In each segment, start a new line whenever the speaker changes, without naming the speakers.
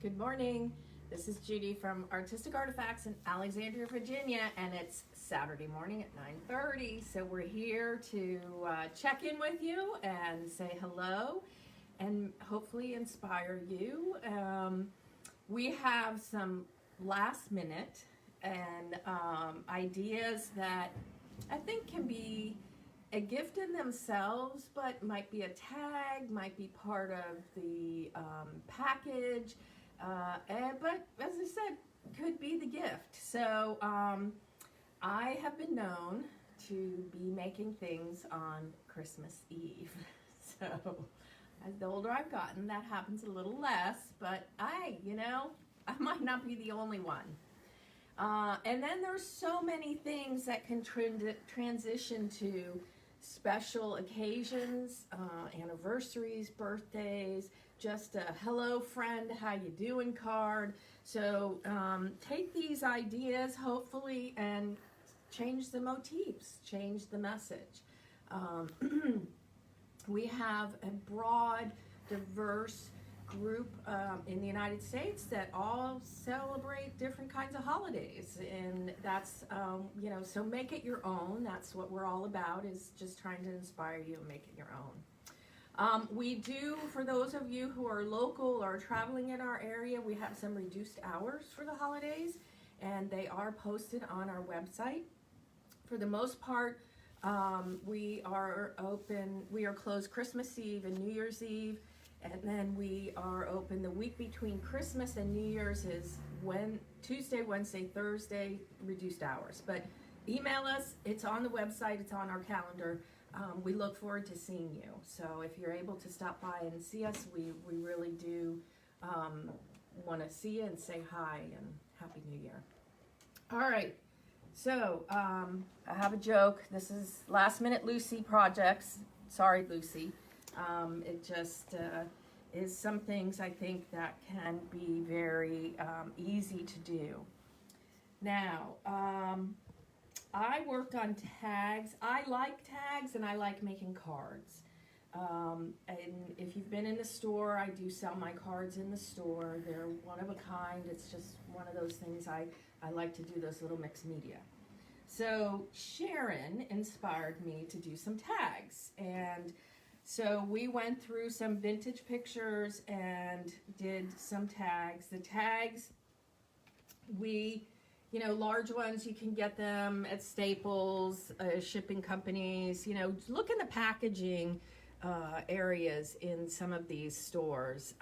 Good morning. This is Judy from Artistic Artifacts in Alexandria, Virginia, and it's Saturday morning at 9:30. So we're here to check in with you and say hello and hopefully inspire you. We have some last minute and ideas that I think can be a gift in themselves, but might be a tag, might be part of the package. But as I said, could be the gift. So I have been known to be making things on Christmas Eve. So as the older I've gotten, that happens a little less, but I might not be the only one. And then there's so many things that can transition to special occasions, anniversaries, birthdays, just a hello friend, how you doing card. So take these ideas hopefully and change the motifs, change the message. We have a broad, diverse group in the United States that all celebrate different kinds of holidays, and that's so make it your own. That's what we're all about, is just trying to inspire you and make it your own. We do, for those of you who are local or traveling in our area, we have some reduced hours for the holidays, and they are posted on our website. For the most part, we are closed Christmas Eve and New Year's Eve, and then we are open the week between Christmas and New Year's is Tuesday, Wednesday, Thursday, reduced hours. But email us, it's on the website, it's on our calendar. We look forward to seeing you. So if you're able to stop by and see us, we really do want to see you and say hi and Happy New Year. All right, so I have a joke. This is Last Minute Lucy projects. Sorry, Lucy. It just is some things I think that can be very easy to do. Now, I worked on tags. I like tags and I like making cards. And if you've been in the store, I do sell my cards in the store. They're one of a kind. It's just one of those things I like to do, those little mixed media. So Sharon inspired me to do some tags, and so we went through some vintage pictures and did some tags. The tags, large ones, you can get them at Staples, shipping companies. Look in the packaging areas in some of these stores,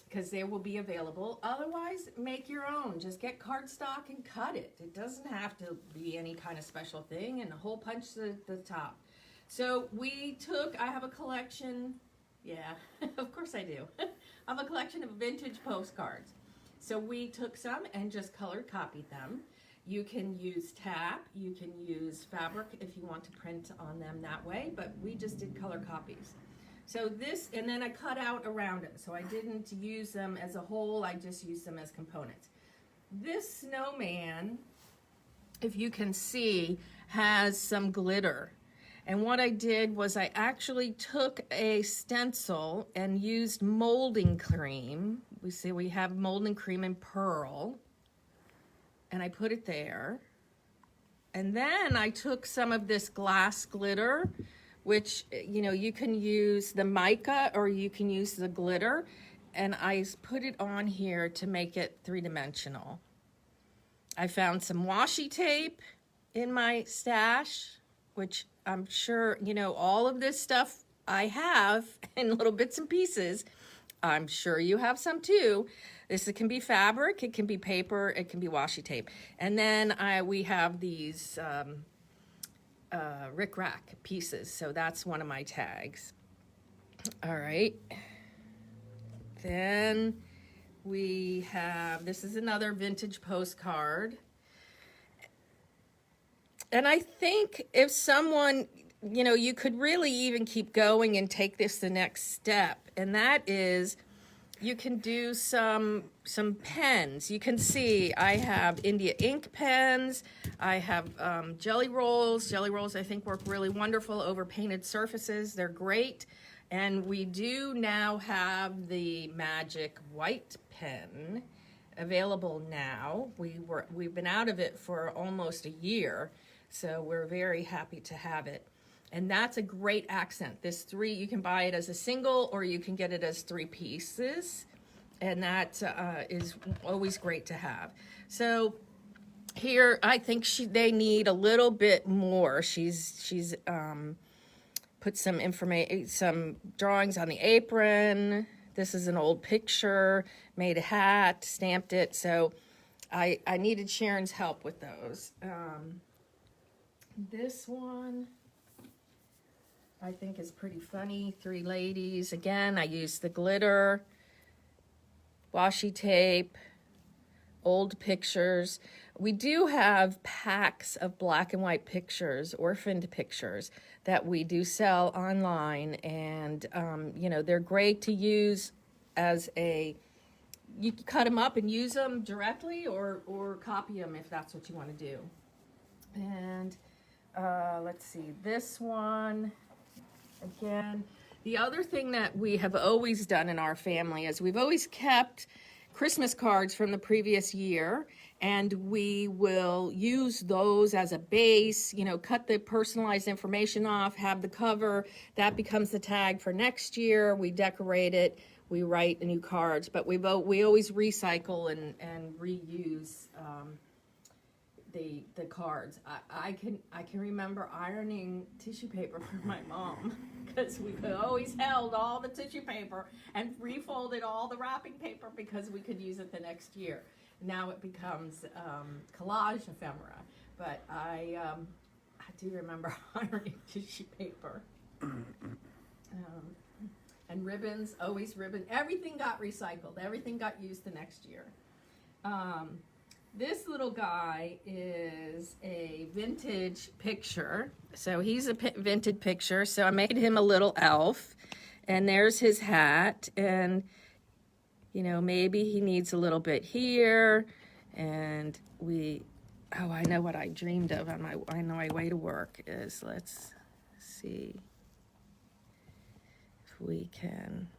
because they will be available. Otherwise, make your own. Just get cardstock and cut it. It doesn't have to be any kind of special thing, and hole punch the top. So I have a collection, yeah, of course I do. I have a collection of vintage postcards. So we took some and just color copied them. You can use tap, you can use fabric if you want to print on them that way, but we just did color copies. So and then I cut out around it. So I didn't use them as a whole, I just used them as components. This snowman, if you can see, has some glitter. And what I did was I actually took a stencil and used molding cream. We have molding cream in pearl, and I put it there. And then I took some of this glass glitter, which, you can use the mica or you can use the glitter, and I put it on here to make it three-dimensional. I found some washi tape in my stash, which I'm sure, all of this stuff I have in little bits and pieces. I'm sure you have some too. It can be fabric, it can be paper, it can be washi tape. And then we have these rickrack pieces. So that's one of my tags. All right. Then we have, this is another vintage postcard. And I think if someone, you could really even keep going and take this the next step. And that is, you can do some pens. You can see I have India ink pens. I have jelly rolls. Jelly rolls I think work really wonderful over painted surfaces. They're great. And we do now have the magic white pen available now. We've been out of it for almost a year, so we're very happy to have it. And that's a great accent. This 3, you can buy it as a single or you can get it as 3 pieces. And that is always great to have. So here, I think they need a little bit more. She's put some drawings on the apron. This is an old picture, made a hat, stamped it. So I needed Sharon's help with those. This one I think is pretty funny. 3 ladies. Again, I used the glitter, washi tape, old pictures. We do have packs of black and white pictures, orphaned pictures, that we do sell online, and you know, they're great to use as you can cut them up and use them directly, or copy them if that's what you want to do. And let's see, this one, again, the other thing that we have always done in our family is we've always kept Christmas cards from the previous year, and we will use those as a base, you know, cut the personalized information off, have the cover, that becomes the tag for next year. We decorate it, we write new cards, but we always recycle and reuse the cards. I can remember ironing tissue paper for my mom, because we always held all the tissue paper and refolded all the wrapping paper because we could use it the next year. Now it becomes collage ephemera, but I do remember ironing tissue paper. And ribbons, always ribbon. Everything got recycled. Everything got used the next year. This little guy is a vintage picture. So he's a vintage picture. So I made him a little elf. And there's his hat. And, you know, maybe he needs a little bit here. And I know what I dreamed of on my way to work is, let's see if we can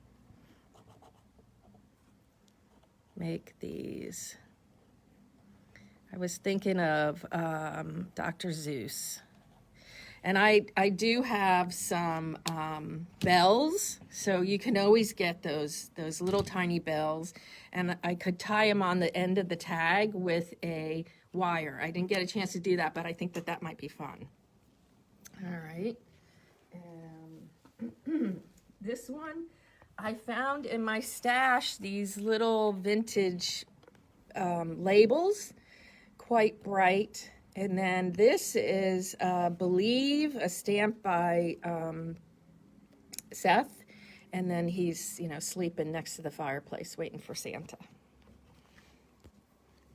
make these. I was thinking of Dr. Seuss. And I do have some bells, so you can always get those little tiny bells. And I could tie them on the end of the tag with a wire. I didn't get a chance to do that, but I think that might be fun. All right. This one, I found in my stash these little vintage labels, quite bright. And then this is, Believe, a stamp by Seth. And then he's, you know, sleeping next to the fireplace waiting for Santa.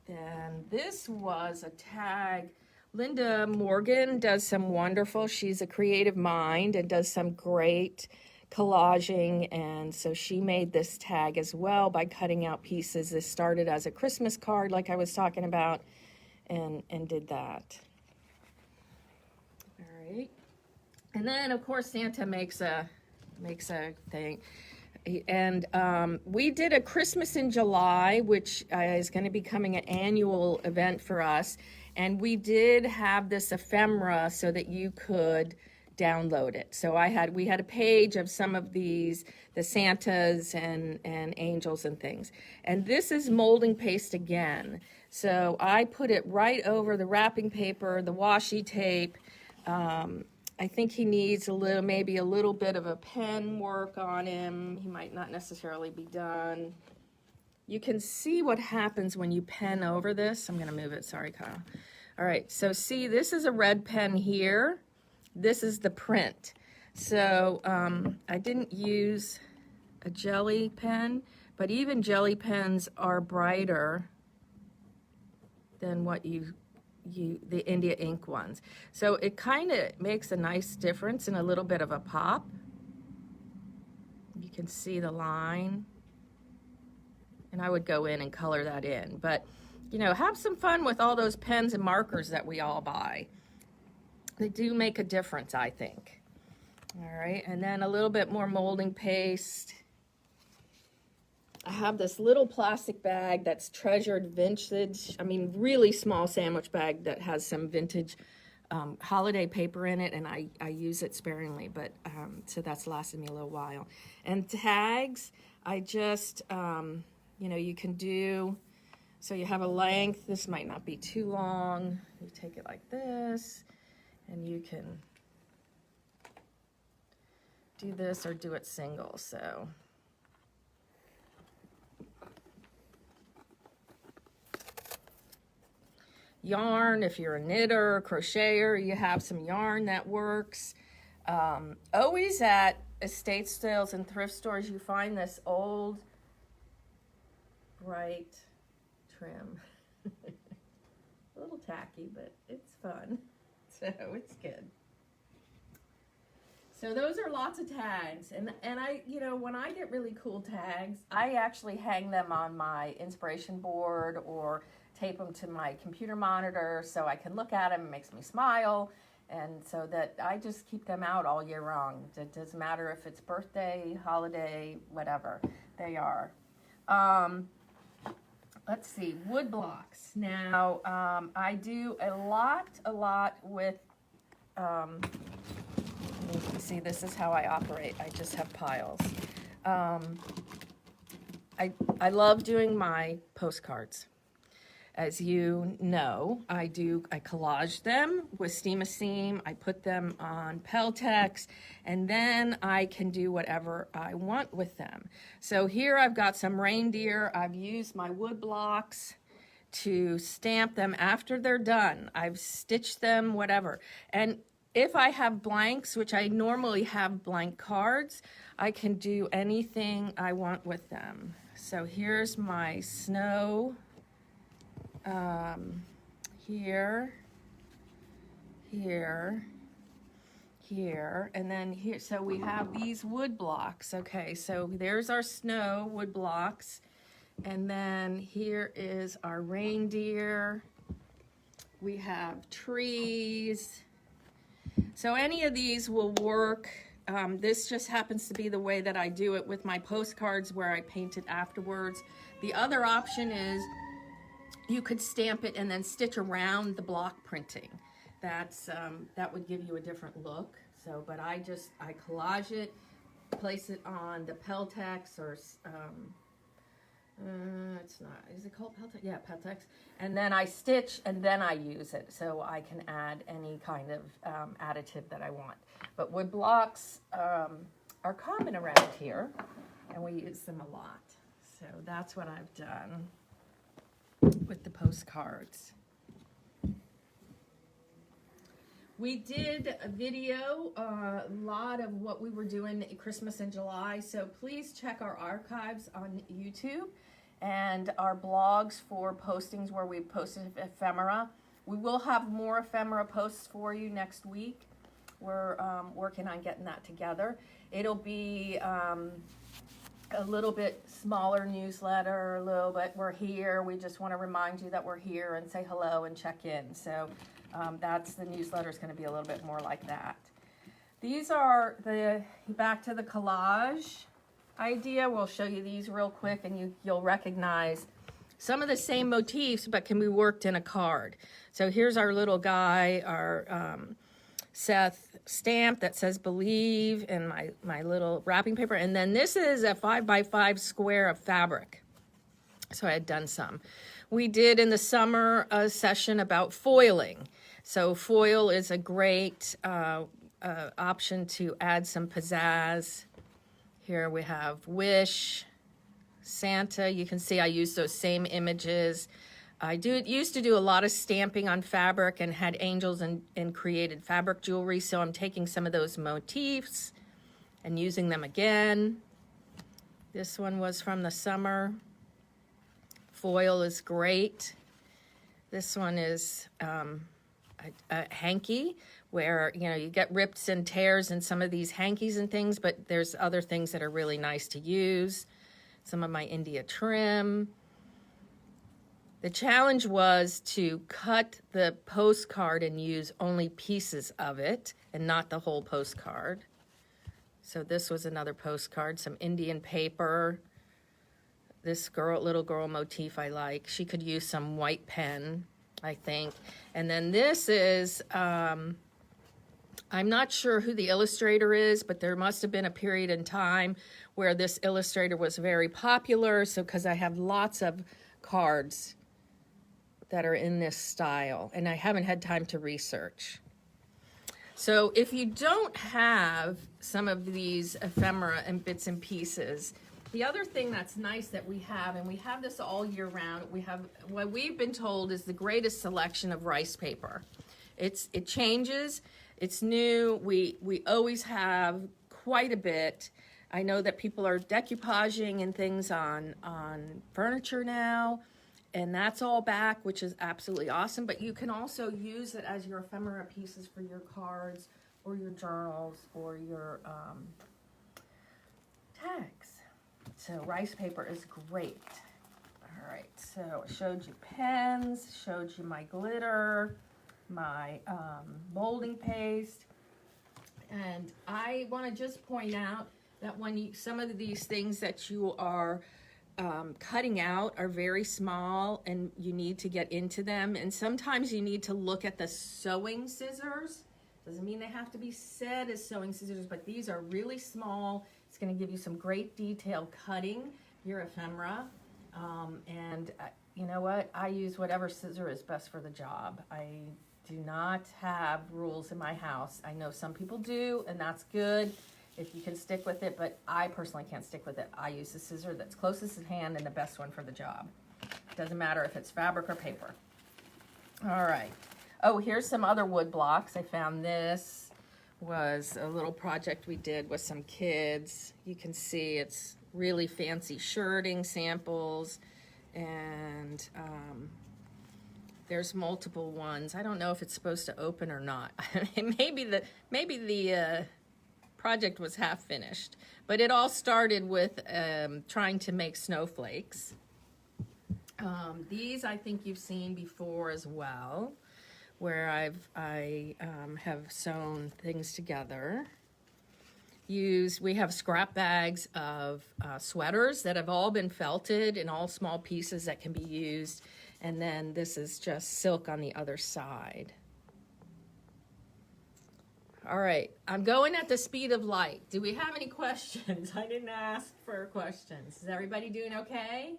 Then this was a tag. Linda Morgan does some wonderful, she's a creative mind and does some great collaging. And so she made this tag as well by cutting out pieces. This started as a Christmas card like I was talking about. And did that. All right. And then, of course, Santa makes a thing. And we did a Christmas in July, which is going to be becoming an annual event for us. And we did have this ephemera so that you could download it. So we had a page of some of these, the Santas and angels and things. And this is molding paste again. So I put it right over the wrapping paper, the washi tape. I think he needs maybe a little bit of a pen work on him. He might not necessarily be done. You can see what happens when you pen over this. I'm going to move it. Sorry, Kyle. All right. So see, this is a red pen here. This is the print. So I didn't use a jelly pen, but even jelly pens are brighter than what the India ink ones. So it kind of makes a nice difference and a little bit of a pop. You can see the line. And I would go in and color that in. But, you know, have some fun with all those pens and markers that we all buy. They do make a difference, I think. All right, and then a little bit more molding paste. I have this little plastic bag that's treasured vintage, I mean really small sandwich bag that has some vintage holiday paper in it, and I use it sparingly, but so that's lasted me a little while. And tags, I just, you know, you can do, so you have a length, this might not be too long, you take it like this, and you can do this or do it single, so. Yarn, if you're a knitter, crocheter, you have some yarn that works. Always at estate sales and thrift stores, you find this old, bright trim. A little tacky, but it's fun, so it's good. So those are lots of tags, and I, you know, when I get really cool tags, I actually hang them on my inspiration board or tape them to my computer monitor so I can look at them. It makes me smile, and so that I just keep them out all year long. It doesn't matter if it's birthday, holiday, whatever they are. Let's see, wood blocks. Now, I do a lot with, you see, this is how I operate. I just have piles. I love doing my postcards. As you know, I collage them with Steam a Seam. I put them on Peltex, and then I can do whatever I want with them. So here I've got some reindeer. I've used my wood blocks to stamp them after they're done. I've stitched them, whatever. And if I have blanks, which I normally have blank cards, I can do anything I want with them. So here's my snow. Here, and then here, so we have these wood blocks. Okay, so there's our snow wood blocks, and then here is our reindeer. We have trees. So any of these will work. This just happens to be the way that I do it with my postcards, where I paint it afterwards. The other option is you could stamp it and then stitch around the block printing. That's that would give you a different look. So, but I collage it, place it on the Peltex or it's not. Is it called Peltex? Yeah, Peltex. And then I stitch and then I use it, so I can add any kind of additive that I want. But wood blocks are common around here, and we use them a lot. So that's what I've done with the postcards. We did a video, a lot of what we were doing at Christmas in July, so please check our archives on YouTube and our blogs for postings where we posted ephemera. We will have more ephemera posts for you next week. We're working on getting that together. It'll be a little bit smaller newsletter, a little bit, we're here, we just want to remind you that we're here and say hello and check in. So that's, the newsletter is going to be a little bit more like that. These are back to the collage idea. We'll show you these real quick, and you'll recognize some of the same motifs, but can be worked in a card. So here's our little guy, our Seth stamp that says believe, and my little wrapping paper. And then this is a 5x5 square of fabric. So I had done some. We did in the summer a session about foiling. So foil is a great option to add some pizzazz. Here we have Wish, Santa. You can see I use those same images. I used to do a lot of stamping on fabric and had angels and created fabric jewelry, so I'm taking some of those motifs and using them again. This one was from the summer. Foil is great. This one is a hanky, where, you know, you get rips and tears in some of these hankies and things, but there's other things that are really nice to use. Some of my India trim. The challenge was to cut the postcard and use only pieces of it and not the whole postcard. So this was another postcard, some Indian paper. This little girl motif I like. She could use some white pen, I think. And then this is, I'm not sure who the illustrator is, but there must have been a period in time where this illustrator was very popular. So, because I have lots of cards that are in this style, and I haven't had time to research. So if you don't have some of these ephemera and bits and pieces, the other thing that's nice that we have, and we have this all year round, we have what we've been told is the greatest selection of rice paper. It changes, it's new, we always have quite a bit. I know that people are decoupaging and things on furniture now, and that's all back, which is absolutely awesome. But you can also use it as your ephemera pieces for your cards or your journals or your tags. So rice paper is great. All right, so I showed you pens, showed you my glitter, my molding paste. And I want to just point out that when some of these things that you are cutting out are very small and you need to get into them, and sometimes you need to look at the sewing scissors. Doesn't mean they have to be set as sewing scissors, but these are really small. It's going to give you some great detail cutting your ephemera. And you know what? I use whatever scissor is best for the job. I do not have rules in my house. I know some people do, and that's good if you can stick with it, but I personally can't stick with it. I use the scissor that's closest at hand and the best one for the job. Doesn't matter if it's fabric or paper. All right. Oh, here's some other wood blocks. I found this was a little project we did with some kids. You can see it's really fancy shirting samples, and there's multiple ones. I don't know if it's supposed to open or not. maybe the project was half finished, but it all started with trying to make snowflakes. These I think you've seen before as well, where I have sewn things together. We have scrap bags of sweaters that have all been felted in all small pieces that can be used, and then this is just silk on the other side. All right, I'm going at the speed of light. Do we have any questions? I didn't ask for questions. Is everybody doing okay?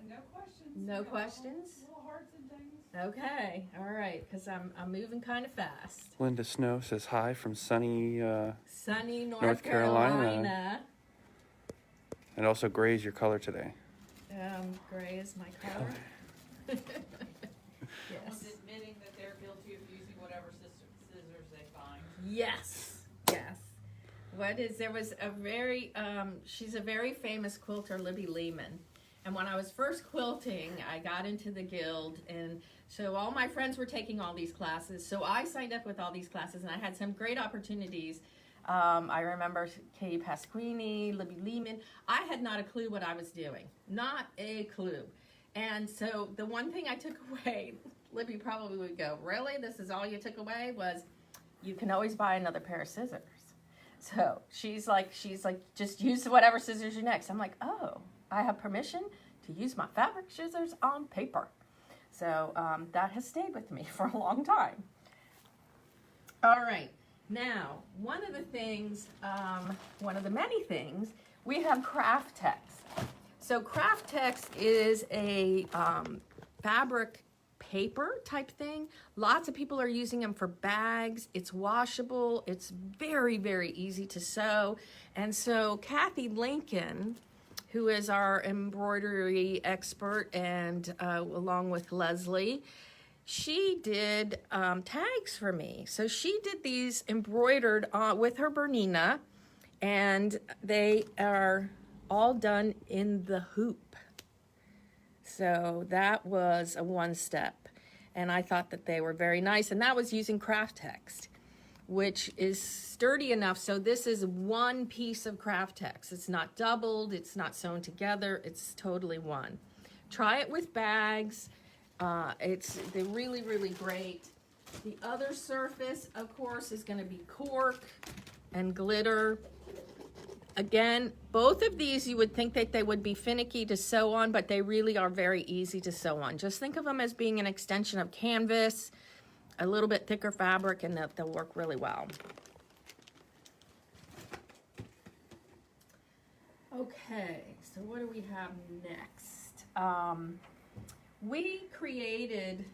No questions.
No questions?
Little hearts and things.
Okay, all right, because I'm moving kind of fast.
Linda Snow says hi from sunny
North Carolina.
And also gray is your color today.
Gray is my color.
Yes.
Yes.
Admitting that they're guilty of using whatever scissors they find.
Yes. Yes. There was a very, she's a very famous quilter, Libby Lehman. And when I was first quilting, I got into the guild, and so all my friends were taking all these classes. So I signed up with all these classes, and I had some great opportunities. I remember Katie Pasquini, Libby Lehman. I had not a clue what I was doing. Not a clue. And so the one thing I took away, Libby probably would go, really? This is all you took away? Was you can always buy another pair of scissors. So she's like, just use whatever scissors you next. I'm like, oh, I have permission to use my fabric scissors on paper. So that has stayed with me for a long time. All right. Now, one of the things, one of the many things, we have craft text. So craft text is a fabric paper type thing. Lots of people are using them for bags. It's washable. It's very, very easy to sew. And so Kathy Lincoln, who is our embroidery expert, and along with Leslie, she did tags for me. So she did these embroidered with her Bernina, and they are all done in the hoop. So that was a one step, and I thought that they were very nice, and that was using craft text, which is sturdy enough. So this is one piece of craft text. It's not doubled, it's not sewn together, it's totally one. Try it with bags. They're really, really great. The other surface, of course, is going to be cork, and glitter. Again, both of these you would think that they would be finicky to sew on, but they really are very easy to sew on. Just think of them as being an extension of canvas, a little bit thicker fabric, and they'll work really well. Okay, so what do we have next? We created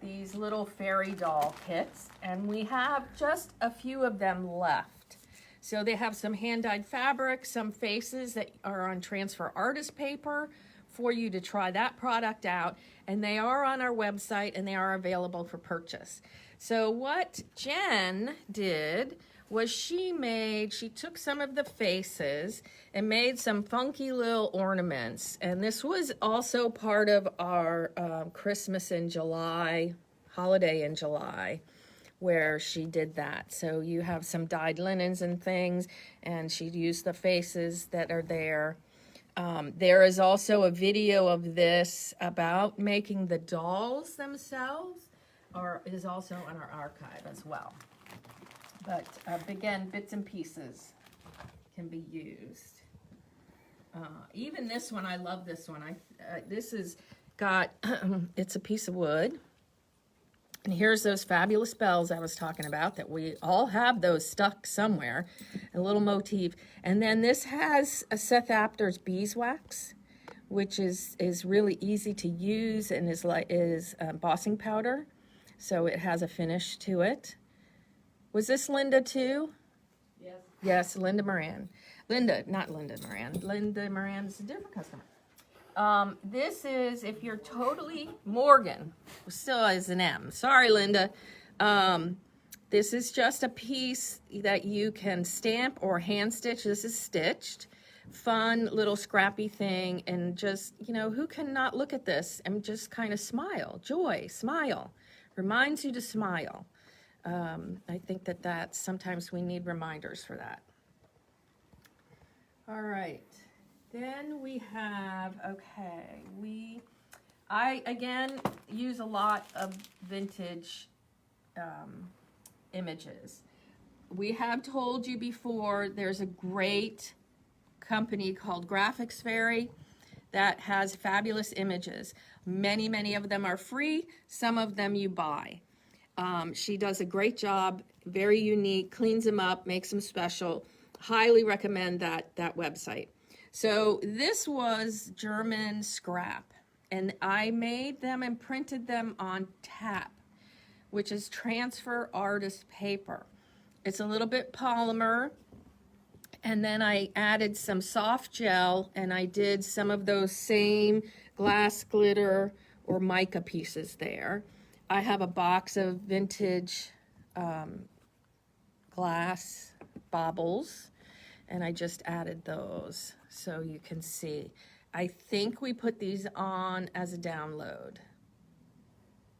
these little fairy doll kits, and we have just a few of them left. So they have some hand-dyed fabric, some faces that are on transfer artist paper for you to try that product out, and they are on our website and they are available for purchase. So what Jen did was she took some of the faces and made some funky little ornaments, and this was also part of our Christmas in July, holiday in July, where she did that. So you have some dyed linens and things, and she used the faces that are there. There is also a video of this about making the dolls themselves, or is also on our archive as well. But again, bits and pieces can be used. Even this one, I love this one. This has got, it's a piece of wood. And here's those fabulous bells I was talking about, that we all have those stuck somewhere, a little motif. And then this has a Seth Apter's beeswax, which is really easy to use and is embossing powder. So it has a finish to it. Was this Linda too?
Yes.
Yes, Linda Moran. Not Linda Moran. Linda Moran is a different customer. This is, if you're totally, Morgan, still is an M. Sorry, Linda. This is just a piece that you can stamp or hand stitch. This is stitched. Fun little scrappy thing, and just, who can not look at this and just kind of smile? Joy, smile. Reminds you to smile. I think that's sometimes we need reminders for that. All right. Then we have, I again use a lot of vintage images. We have told you before, there's a great company called Graphics Fairy that has fabulous images. Many of them are free, some of them you buy. She does a great job, very unique, cleans them up, makes them special. Highly recommend that website. So this was German scrap, and I made them and printed them on tap, which is transfer artist paper. It's a little bit polymer, and then I added some soft gel, and I did some of those same glass glitter or mica pieces there. I have a box of vintage glass baubles, and I just added those so you can see. I think we put these on as a download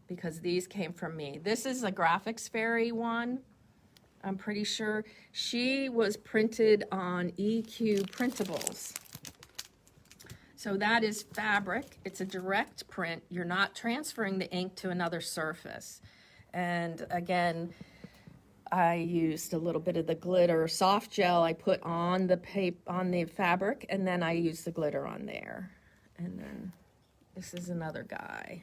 because these came from me. This is a Graphics Fairy one. I'm pretty sure she was printed on EQ printables. So that is fabric. It's a direct print. You're not transferring the ink to another surface. And again, I used a little bit of the glitter soft gel I put on the fabric, and then I used the glitter on there. And then this is another guy.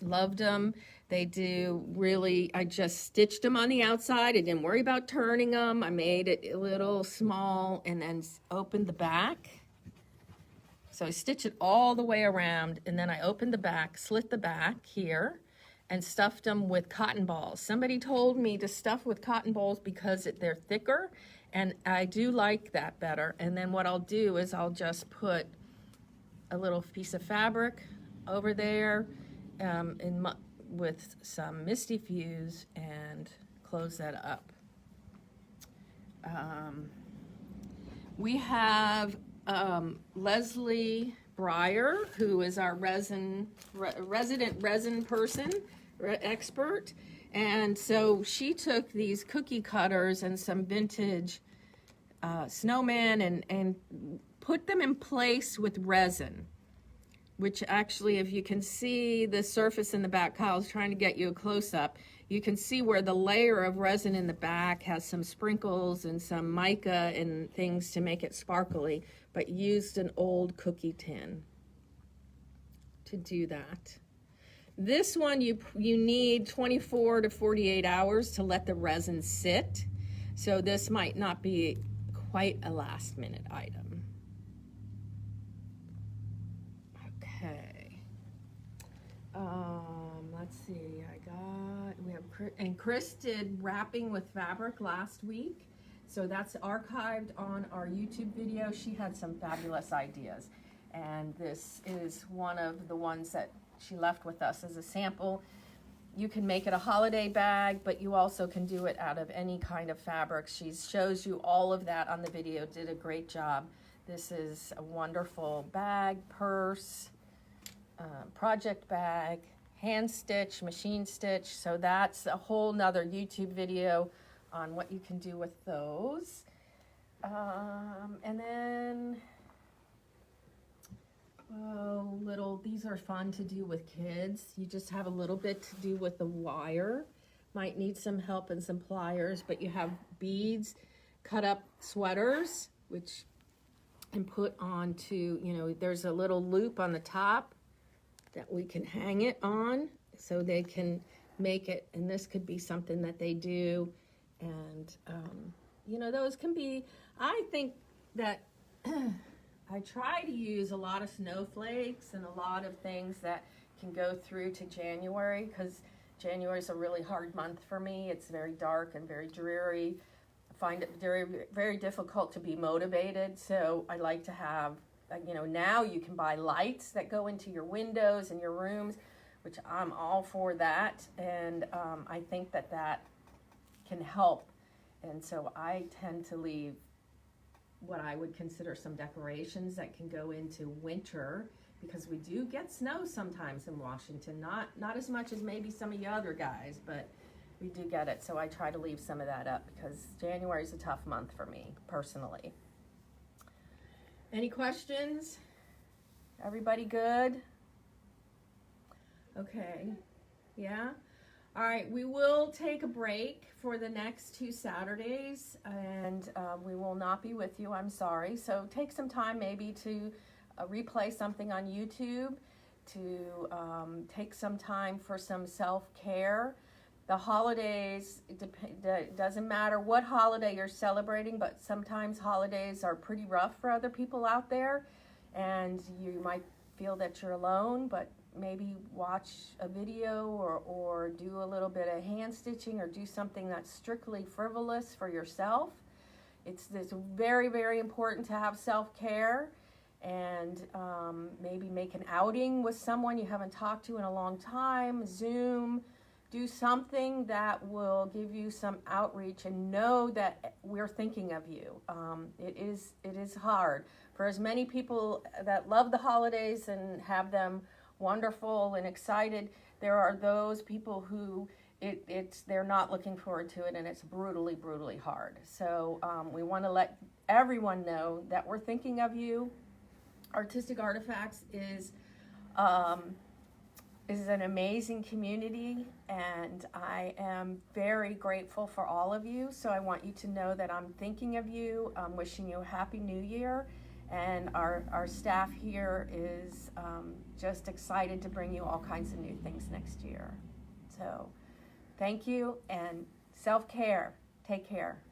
Loved them. They do really, I just stitched them on the outside. I didn't worry about turning them. I made it a little small and then opened the back. So I stitched it all the way around, and then I opened the back, slit the back here, and stuffed them with cotton balls. Somebody told me to stuff with cotton balls because they're thicker, and I do like that better. And then what I'll do is I'll just put a little piece of fabric over there with some Misty Fuse and close that up. We have Leslie Breyer, who is our resident resin person, expert. And so she took these cookie cutters and some vintage snowman and put them in place with resin, which actually, if you can see the surface in the back, Kyle's trying to get you a close-up, you can see where the layer of resin in the back has some sprinkles and some mica and things to make it sparkly, but used an old cookie tin to do that. This one you need 24 to 48 hours to let the resin sit, so this might not be quite a last minute item. Okay. Let's see, Chris did wrapping with fabric last week, so that's archived on our YouTube video. She had some fabulous ideas, and this is one of the ones that she left with us as a sample. You can make it a holiday bag, but you also can do it out of any kind of fabric. She shows you all of that on the video, did a great job. This is a wonderful bag, purse, project bag, hand stitch, machine stitch. So that's a whole nother YouTube video on what you can do with those. And then, these are fun to do with kids. You just have a little bit to do with the wire. Might need some help and some pliers, but you have beads, cut up sweaters, which and put onto, there's a little loop on the top that we can hang it on so they can make it, and this could be something that they do. And, those can be, I think that I try to use a lot of snowflakes and a lot of things that can go through to January, because January is a really hard month for me. It's very dark and very dreary. I find it very, very difficult to be motivated. So I like to have, now you can buy lights that go into your windows and your rooms, which I'm all for that. And I think that can help. And so I tend to leave what I would consider some decorations that can go into winter, because we do get snow sometimes in Washington, not as much as maybe some of you other guys, but we do get it. So I try to leave some of that up, because January is a tough month for me personally. Any questions? Everybody good? Okay, yeah. All right, we will take a break for the next 2 Saturdays, and we will not be with you, I'm sorry. So take some time maybe to replay something on YouTube, to take some time for some self-care. The holidays, it doesn't matter what holiday you're celebrating, but sometimes holidays are pretty rough for other people out there, and you might feel that you're alone, but maybe watch a video or do a little bit of hand stitching, or do something that's strictly frivolous for yourself. It's very, very important to have self-care, and maybe make an outing with someone you haven't talked to in a long time, Zoom, do something that will give you some outreach, and know that we're thinking of you. It is hard for as many people that love the holidays and have them wonderful and excited. There are those people who they're not looking forward to it, and it's brutally hard. So we want to let everyone know that we're thinking of you. Artistic Artifacts is an amazing community, and I am very grateful for all of you. So I want you to know that I'm thinking of you. I'm wishing you a happy new year. And our staff here is just excited to bring you all kinds of new things next year. So thank you, and self-care. Take care.